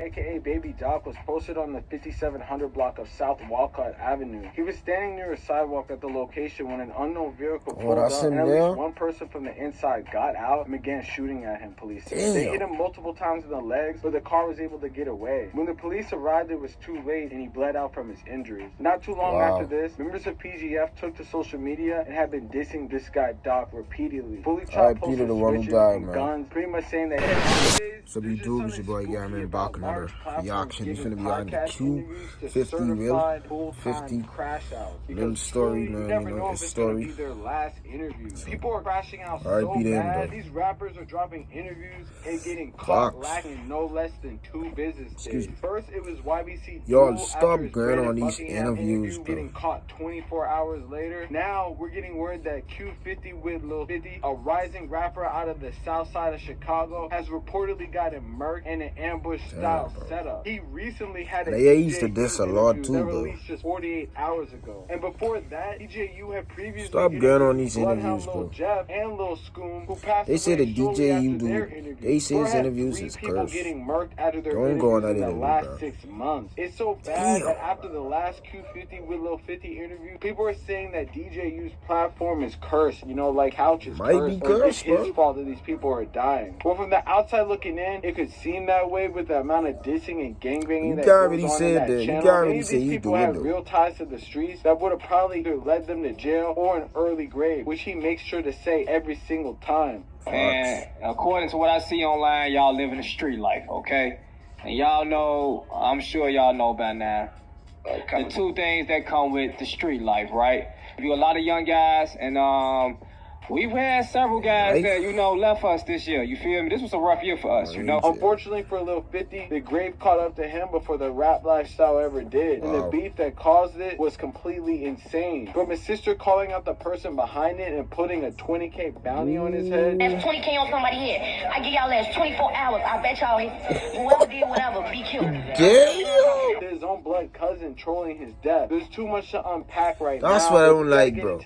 aka Baby Doc, was posted on the 5700 block of South Walcott Avenue. He was standing near a sidewalk at the location when an unknown vehicle pulled up, and at least one person from the inside got out and began shooting at him, police said. They hit him multiple times in the legs, but the car was able to get away. When the police arrived, it was too late, and he bled out from his injuries. Not too long after this, members of PGF took to social media and have been dissing this guy Doc repeatedly. Fully chopped posters, switches, and guns, pretty much saying that so you do your boy Garret back another reaction. He's gonna be on the Q50wLil50 little story, man. You know, his story. Their last interviews. People are crashing out so bad. These rappers are dropping interviews and getting caught lacking no less than 2 business days. First, it was YBC. Y'all stop going on these interviews, bro. Getting caught 24 hours later. Now we're getting word that Q50wLil50, a rising rapper out of the south side of Chicago, has reportedly gotten murked in an ambush-style setup. He recently had a used to diss a lot too, bro. Released just 48 hours ago, and before that, DJU had previously stop going on these interviews, bro. Jeff and Lil Scoom, who passed they say the DJU do. They say his interviews is cursed. Don't go on that interview, last bro. 6 months. It's so bad that after the last Q50wLil50 interview, people are saying that DJU's platform is cursed. You know, like Couch is might cursed. Be cursed, it's his fault that these people are dying. Well, from the outside looking in, it could seem that way with the amount of dissing and gangbanging that goes on in that channel. You can't really say these people have real ties to the streets that would have probably either led them to jail or an early grave, which he makes sure to say every single time. And according to what I see online, y'all live in the street life, okay? And y'all know, I'm sure y'all know by now, the 2 things that come with the street life, right? You a lot of young guys, and we've had several guys that, you know, left us this year. You feel me? This was a rough year for us, you know? Unfortunately for Lil 50, the grave caught up to him before the rap lifestyle ever did. And the beef that caused it was completely insane. From his sister calling out the person behind it and putting a 20K bounty on his head. There's 20K on somebody here. I give y'all last 24 hours. I bet y'all whoever did whatever be killed. His own blood cousin trolling his death. There's too much to unpack right now. That's what I don't like, bro.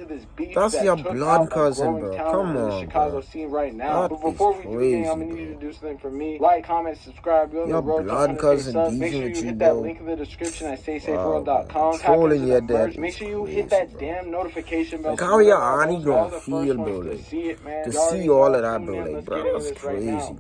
That's your blood cousin, bro. Come on, Chicago scene right now. But before we begin, I'm gonna need you to do something for me. Like, comment, subscribe. You're on the road to 100K. Make sure you hit that link in the description at SaySafeWorld.com. Make sure you hit that damn notification bell. Like how your auntie gonna feel, bro? Like, to see all of that, bro. Like, bro, that's crazy.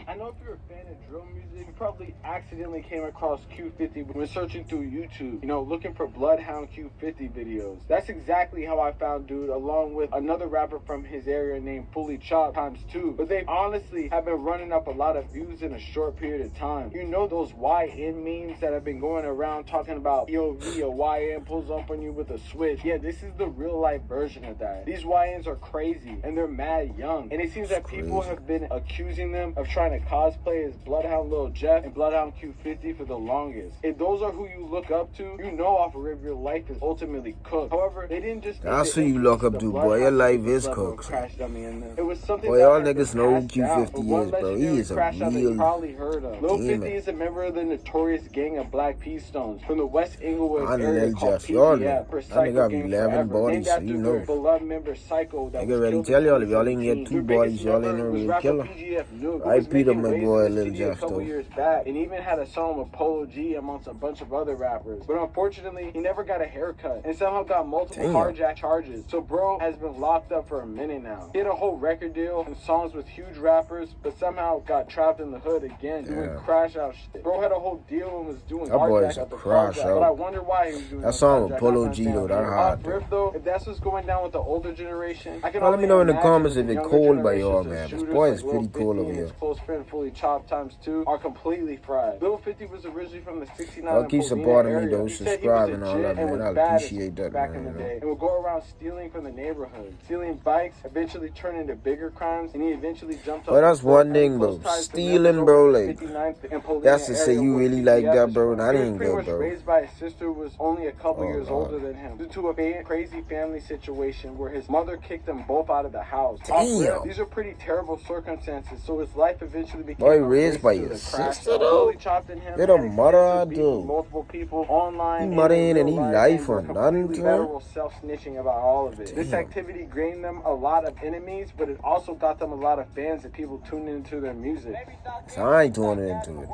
I know if you're a fan of drill music, you probably accidentally came across Q50 when searching through YouTube, you know, looking for Bloodhound Q50 videos. That's exactly how I found dude, along with another rapper from his area named Fully Chopped ×2. But they honestly have been running up a lot of views in a short period of time. You know those YN memes that have been going around talking about POV, a YN pulls up on you with a switch. Yeah, this is the real life version of that. These YNs are crazy and they're mad young. And it seems that people have been accusing them of trying to cosplay as Bloodhound Lil Jeff and Bloodhound Q50 for the longest. If those are who you look up to, you know off a rip your life is ultimately cooked. However, they didn't just. That's who you look up to, boy. Your life is cooked. It was something boy, y'all niggas know who Q50 is, bro. He is a real probably heard of. Lil 50 is a member of the notorious gang of Black P Stones from the West Inglewood area called PGF. That nigga have 11 bodies, so you know. Beloved member Psycho that nigga ready tell y'all if y'all ain't get 2 bodies, y'all ain't no real killer. I beat up my boy Lil Jeff though. Years back, and even had a song with Polo G amongst a bunch of other rappers. But unfortunately, he never got a haircut and somehow got multiple carjack charges. So bro has been locked up for a minute now. He had a whole record deal and songs with huge rappers, but somehow got trapped in the hood again doing crash out shit. Bro had a whole deal and was doing carjack at the crash out. But I wonder why he was doing that song with Polo G though, that hard. Though, if that's what's going down with the older generation, I can let me know in the comments if it's cold by y'all, man. This boy is pretty cold over here. His close friend Fully Chopped ×2 are completely fried. Lil 50 was originally from the 69 I'll keep supporting me though, subscribe and all that, man. I appreciate that, back in the day. And would go around stealing from the neighborhood. Stealing bikes eventually turned into bigger crimes, and he eventually jumped up. Well, that's one thing, bro. Stealing, bro, like, that's to say you really like that, bro. That ain't good, bro. Raised by his sister was only a couple years older than him, due to a crazy family situation where his mother kicked them both out of the house. Damn. These are pretty terrible circumstances, so his life eventually became boy raised by by to your the crash. sister, though? Fully Chopped and him You're the had mother, extensive beef with dude. multiple people online. He mother ain't in any real life and or were nothing completely to him. federal self-snitching about all of it. This Damn. activity gained them a lot of enemies, but it also got them a lot of fans and people tuning into their music. So I ain't tuning into it.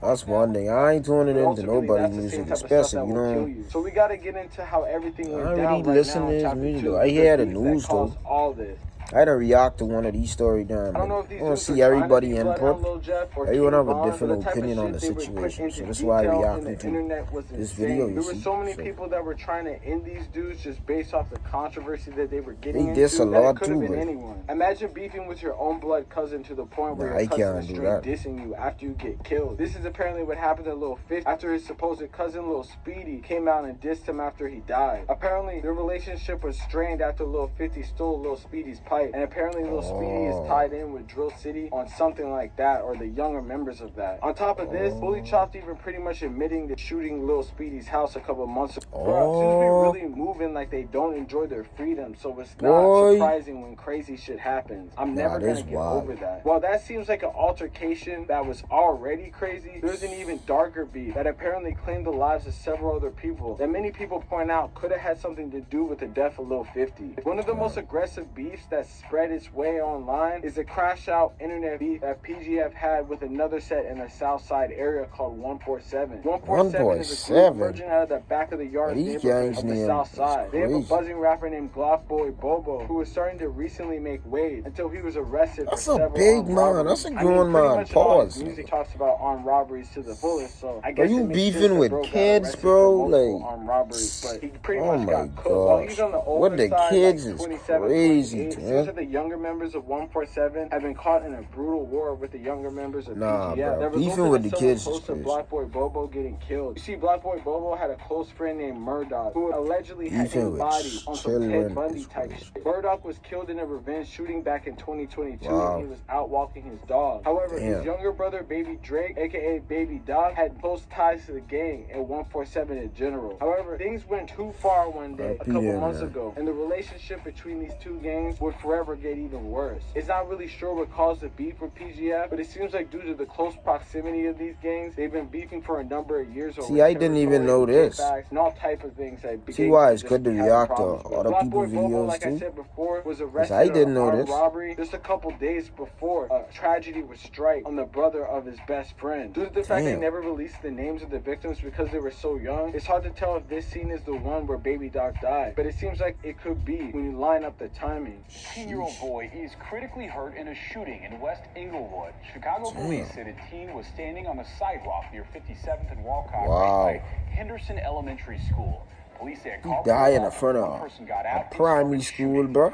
That's one thing. I ain't tuning into Ultimately, nobody's that's the music, same type of stuff that especially, you will kill know. you. So we got to get into how everything went I down already right listen now to in his chapter music, 2. though. I hear the beef that news, though. caused all this. I had to react to one of these stories down. I don't know if these I want dudes to are see trying to everybody be input. Bloodhound Lil Jeff or Everyone King have a Von, but different the type of opinion on shit the they would put situation. into So that's why I detail reacted in the to internet was this insane. video, There you were see. so many So people that were trying to end these dudes just based off the controversy that they were getting they into. diss a That it lot could have too, been but anyone. Imagine beefing with your own blood cousin to the point where nah, I your cousin can't is do straight that. dissing you after you get killed. This is apparently what happened to Lil 50 after his supposed cousin Lil Speedy came out and dissed him after he died. Apparently, their relationship was strained after Lil 50 stole Lil Speedy's pipe, and apparently Lil Speedy is tied in with Drill City on something like that, or the younger members of that. On top of this, Fully Chopped even pretty much admitting to shooting Lil Speedy's house a couple months ago. Bro, dudes be really moving like they don't enjoy their freedom, so it's not surprising when crazy shit happens. I'm never gonna get over that. While that seems like an altercation that was already crazy, there's an even darker beef that apparently claimed the lives of several other people that many people point out could have had something to do with the death of Lil 50. One of the most aggressive beefs that spread its way online is a crash out internet beef that PGF had with another set in the South Side area called 147. 147 is a group emerging out of the back of the yard neighborhood of the South Side. They have a buzzing rapper named Glock Boy Bobo who was starting to recently make waves until he was arrested for several armed robberies. That's a grown man. Pause. Music talks about armed robberies to the fullest, so I guess are you beefing with kids, bro? Like, armed robberies, but he pretty oh much my got cooked. While he's on the older what the side, kids like is 27, crazy, 28, it seems that the younger members of 147 have been caught in a brutal war with the younger members of PGF. Bro, beefing with the kids is crazy. Black Boy Bobo getting killed. You see, Black Boy Bobo had a close friend named Murdoch who allegedly had his body on some Ted Bundy type shit. Murdoch was killed in a revenge shooting back in 2022 when he was out walking his dog. However, his younger brother, Baby Drake, aka Baby Doc, had close ties to the gang and 147 in general. However, things went too far one day, a couple months ago, and the relationship between these two gangs would forever get even worse. It's not really sure what caused the beef with PGF, but it seems like due to the close proximity of these gangs, they've been beefing for a number of years. See, I didn't even know this. And all type of things. See why it's good to react to other people's videos like too? I said before, was arrested I didn't know on this. robbery just a couple days before a tragedy would strike on the brother of his best friend. Due to the fact they never released the names of the victims because they were so young, it's hard to tell if this scene is the one where Baby Doc died, but it seems like it could be when you line up the timing. 18-year-old boy is critically hurt in a shooting in West Englewood. Chicago police said a teen was standing on the sidewalk near 57th and Walcott right by Henderson Elementary School. Police said he died in front of a primary school, bro.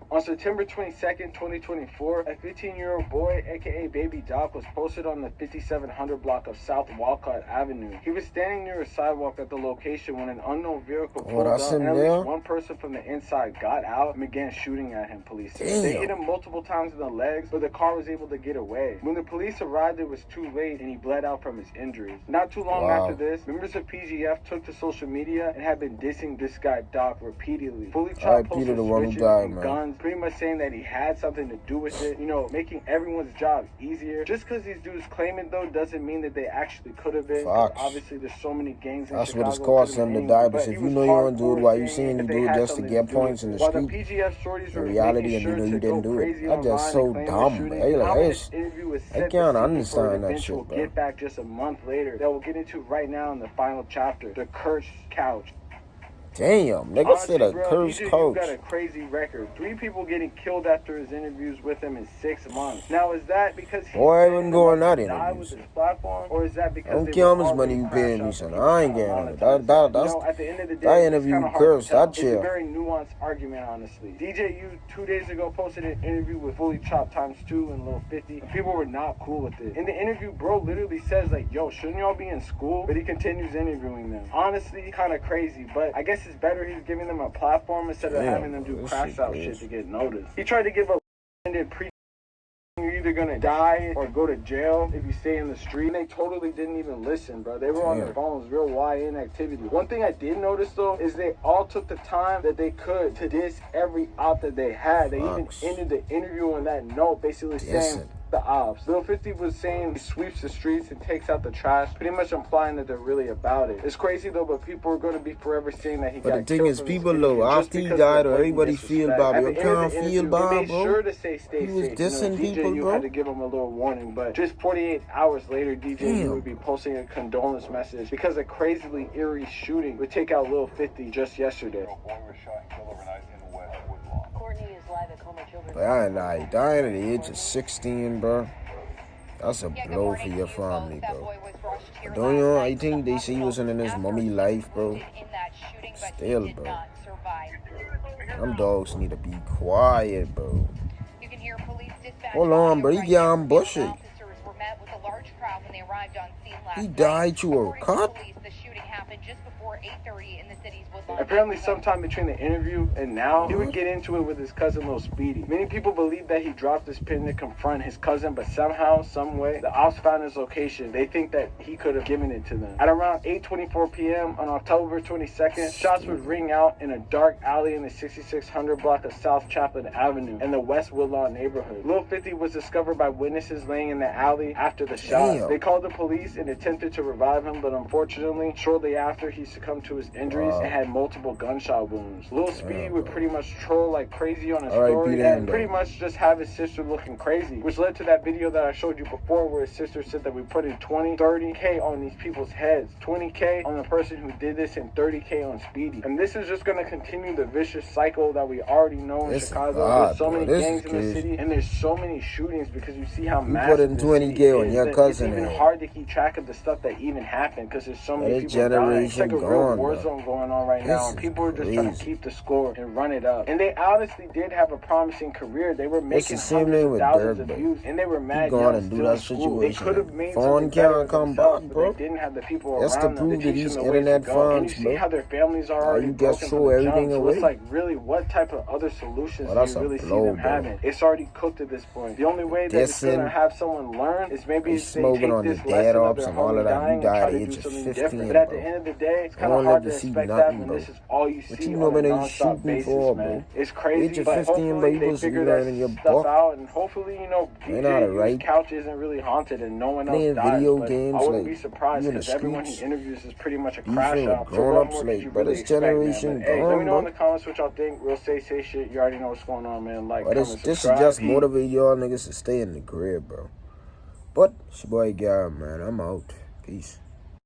On September 22nd, 2024, a 15-year-old boy, aka Baby Doc, was posted on the 5700 block of South Walcott Avenue. He was standing near a sidewalk at the location when an unknown vehicle pulled up, and at least one person from the inside got out and began shooting at him, police said. They hit him multiple times in the legs, but the car was able to get away. When the police arrived, it was too late, and he bled out from his injuries. Not too long after this, members of PGF took to social media and have been dissing this guy Doc repeatedly. Fully Chopped posted switches and guns, pretty much saying that he had something to do with it, you know, making everyone's job easier. Just because these dudes claim it, though, doesn't mean that they actually could have been. Obviously, there's so many gangs in Chicago. What it's cost them to die, but if you know you don't do it, why you saying you do it just to get points in the street? In reality, and you know you didn't do it. That's just so dumb, man. I can't understand that shit, bro. Get back just a month later that we'll get into right now in the final chapter, the cursed couch. Damn, nigga said a cursed couch. Got a crazy record. 3 people getting killed after his interviews with him in 6 months. Now, is that because he wasn't going out interviews? With his platform, or is that because I don't care how much money you paying me, son. I ain't getting on it. That's at the end of the day, that interview cursed. That chill. It's a very nuanced argument, honestly. DJU 2 days ago posted an interview with Fully Chopped ×2 and Lil 50. And people were not cool with it. In the interview, bro literally says like, "Yo, shouldn't y'all be in school?" But he continues interviewing them. Honestly, kind of crazy, but I guess it's better he's giving them a platform instead of having them do crash out shit to get noticed. He tried to give a you're either gonna die or go to jail if you stay in the street. And they totally didn't even listen, bro. They were on their phones, real YN activity. One thing I did notice though is they all took the time that they could to diss every op that they had. They even ended the interview on that note, basically saying, the Opps. Lil 50 was saying he sweeps the streets and takes out the trash, pretty much implying that they're really about it. It's crazy though, but people are going to be forever saying that he got killed. But the thing is, people though, after he died, or everybody feel bad. You can't feel bad, bro. Sure to say stay he was safe. dissing people, you bro. had to give him a little warning, but just 48 hours later, DJ would be posting a condolence message because a crazily eerie shooting would take out Lil 50 just yesterday. But I ain't like dying at the age of 16, bro. That's a blow for your family, bro. But don't you know, I think they say he was in his mummy life, bro. Still, bro. Them dogs need to be quiet, bro. Hold on, bro. He got bushy. He died to a cop? Apparently sometime between the interview and now, he would get into it with his cousin Lil Speedy. Many people believe that he dropped his pin to confront his cousin, but somehow, some way, the Opps found his location. They think that he could have given it to them. At around 8:24 p.m. on October 22nd, shots would ring out in a dark alley in the 6600 block of South Chaplin Avenue in the West Woodlawn neighborhood. Lil 50 was discovered by witnesses laying in the alley after the shot. They called the police and attempted to revive him, but unfortunately, shortly after, he succumbed to his injuries and had multiple gunshot wounds. Lil Speedy would pretty much troll like crazy on his story and pretty much just have his sister looking crazy, which led to that video that I showed you before where his sister said that we put in 30K on these people's heads, 20K on the person who did this and 30K on Speedy. And this is just going to continue the vicious cycle that we already know in Chicago. There's so many gangs in the city and there's so many shootings because you see how massive this city is. On your cousin, it's even hard to keep track of the stuff that even happened because there's so many people dying. It's like a real war zone going on right now, and people are just trying to keep the score and run it up. And they honestly did have a promising career. They were making hundreds of thousands of views, and they were mad young and still in school. They could have made something better for themselves, but they didn't have the people around them to teach them the ways to go. And you see how their families are already broken from the jump. So it's like, really, what type of other solutions do you really see them having? It's already cooked at this point. The only way that it's going to have someone learn is maybe if they take this lesson of their homie dying and try to do something different. But at the end of the day, it's kind of hard to expect that when this is all you see on a non-stop basis, man. It's crazy, but hopefully they figure that stuff out, and hopefully, you know, DJ's couch isn't really haunted and no one else dies, but I wouldn't be surprised because everyone he interviews is pretty much a crash out. So what more did you really expect, man? Hey, let me know in the comments what y'all think. Real say shit. You already know what's going on, man. Like, comment, subscribe. This should just motivate y'all niggas to stay in the crib, bro. But it's your boy Garret, man. I'm out. Peace.